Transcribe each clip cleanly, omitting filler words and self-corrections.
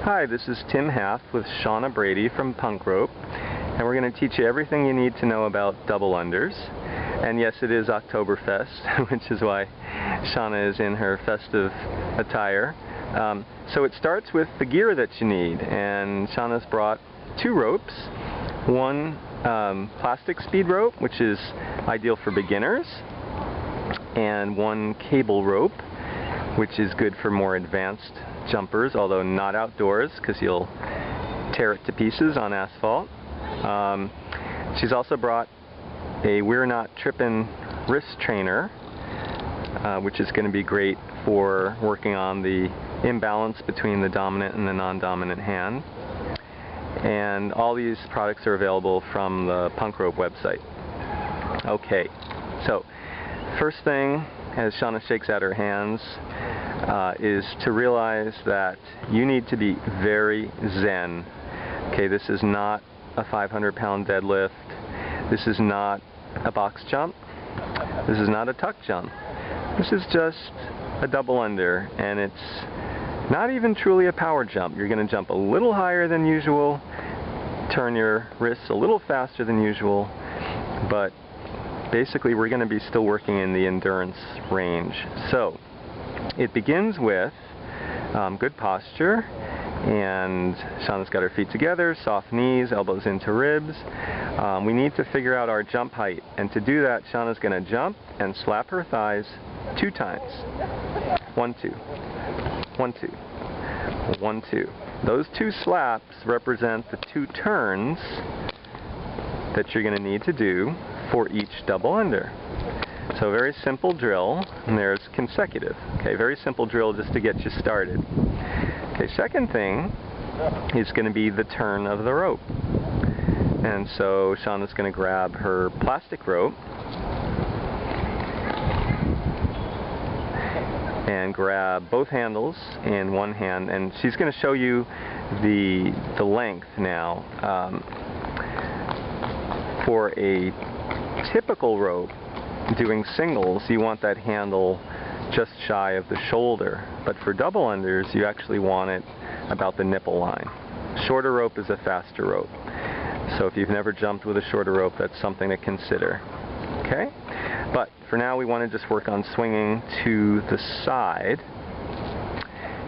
Hi, this is Tim Haft with Shana Brady from Punk Rope, and we're going to teach you everything you need to know about double unders. And yes, it is Oktoberfest, which is why Shana is in her festive attire. So it starts with the gear that you need, and Shana's brought 2 ropes. One plastic speed rope, which is ideal for beginners, and one cable rope, which is good for more advanced jumpers, although not outdoors because you'll tear it to pieces on asphalt. She's also brought a We're Not Trippin' wrist trainer, which is going to be great for working on the imbalance between the dominant and the non-dominant hand. And all these products are available from the Punk Rope website. Okay, so first thing, as Shana shakes out her hands, is to realize that you need to be very zen. Okay, this is not a 500-pound deadlift. This is not a box jump. This is not a tuck jump. This is just a double under, and it's not even truly a power jump. You're going to jump a little higher than usual, turn your wrists a little faster than usual, but basically we're going to be still working in the endurance range. So it begins with good posture, and Shana's got her feet together, soft knees, elbows into ribs. We need to figure out our jump height, and to do that Shana's going to jump and slap her thighs 2 times. 1, 2. 1, 2. 1, 2. Those 2 slaps represent the 2 turns that you're going to need to do for each double under. So a very simple drill, and there's consecutive. Okay, very simple drill just to get you started. Okay, second thing is going to be the turn of the rope. And so Shana's going to grab her plastic rope and grab both handles in one hand, and she's going to show you the length now. For a typical rope, doing singles, you want that handle just shy of the shoulder, but for double unders you actually want it about the nipple line. Shorter rope is a faster rope, so if you've never jumped with a shorter rope, that's something to consider. Okay? But for now we want to just work on swinging to the side,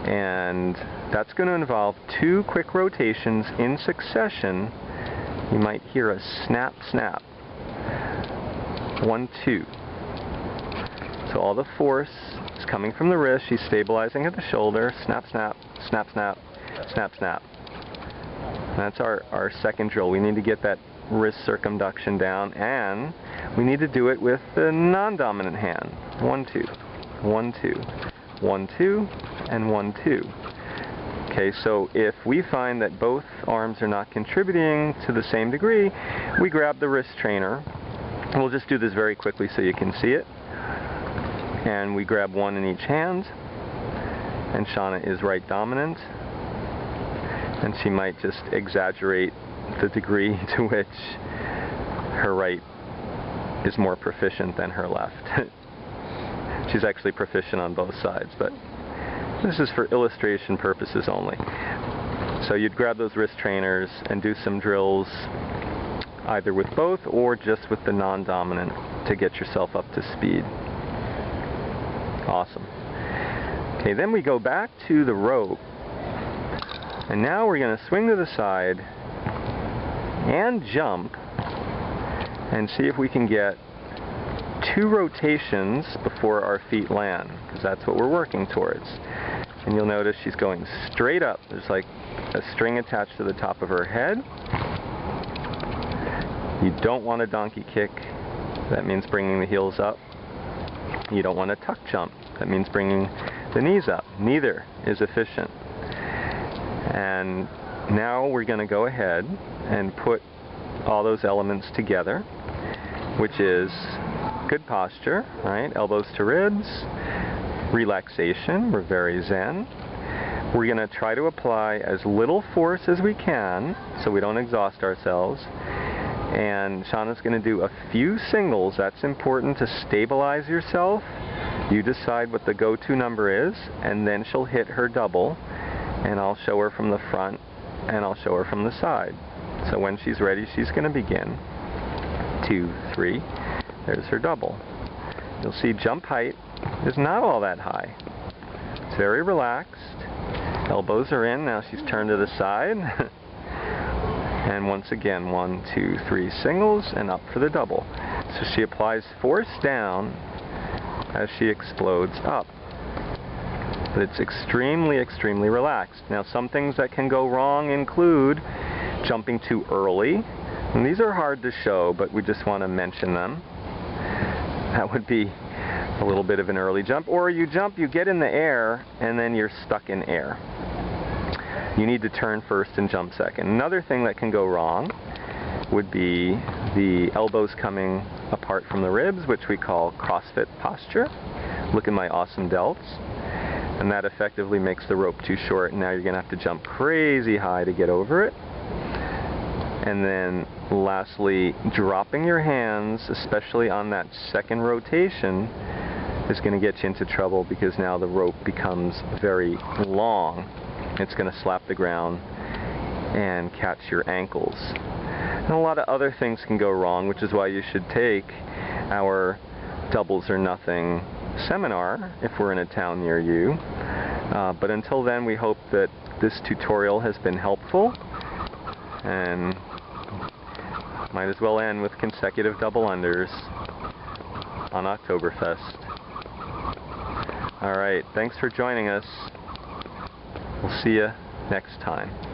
and that's going to involve 2 quick rotations in succession. You might hear a snap, snap. 1, 2. So all the force is coming from the wrist. She's stabilizing at the shoulder. Snap, snap, snap, snap, snap, snap. That's our second drill. We need to get that wrist circumduction down, and we need to do it with the non-dominant hand. 1, 2, 1, 2, 1, 2, and 1, 2. Okay, so if we find that both arms are not contributing to the same degree, we grab the wrist trainer. We'll just do this very quickly so you can see it. And we grab one in each hand, and Shana is right dominant, and she might just exaggerate the degree to which her right is more proficient than her left. She's actually proficient on both sides, but this is for illustration purposes only. So you'd grab those wrist trainers and do some drills either with both or just with the non-dominant to get yourself up to speed. Awesome. Okay, then we go back to the rope, and now we're going to swing to the side and jump and see if we can get 2 rotations before our feet land, because that's what we're working towards. And you'll notice she's going straight up. There's like a string attached to the top of her head. You don't want a donkey kick. That means bringing the heels up. You don't want a tuck jump. That means bringing the knees up. Neither is efficient. And now we're going to go ahead and put all those elements together, which is good posture, right? Elbows to ribs, relaxation. We're very zen. We're going to try to apply as little force as we can so we don't exhaust ourselves. And Shana's going to do a few singles. That's important to stabilize yourself. You decide what the go-to number is, and then she'll hit her double. and I'll show her from the front, and I'll show her from the side. So when she's ready, she's going to begin. 2, 3, there's her double. You'll see jump height is not all that high. It's very relaxed. Elbows are in, now she's turned to the side. And once again, 1, 2, 3 singles, and up for the double. So she applies force down as she explodes up. But it's extremely, extremely relaxed. Now, some things that can go wrong include jumping too early. And these are hard to show, but we just want to mention them. That would be a little bit of an early jump. Or you jump, you get in the air, and then you're stuck in air. You need to turn first and jump second. Another thing that can go wrong would be the elbows coming apart from the ribs, which we call Crossfit Posture. Look at my awesome delts. And that effectively makes the rope too short, and now you're going to have to jump crazy high to get over it. And then lastly, dropping your hands, especially on that second rotation, is going to get you into trouble because now the rope becomes very long. It's going to slap the ground and catch your ankles. And a lot of other things can go wrong, which is why you should take our Doubles or Nothing seminar if we're in a town near you. But until then, we hope that this tutorial has been helpful, and might as well end with consecutive double unders on Oktoberfest. Alright, thanks for joining us. We'll see you next time.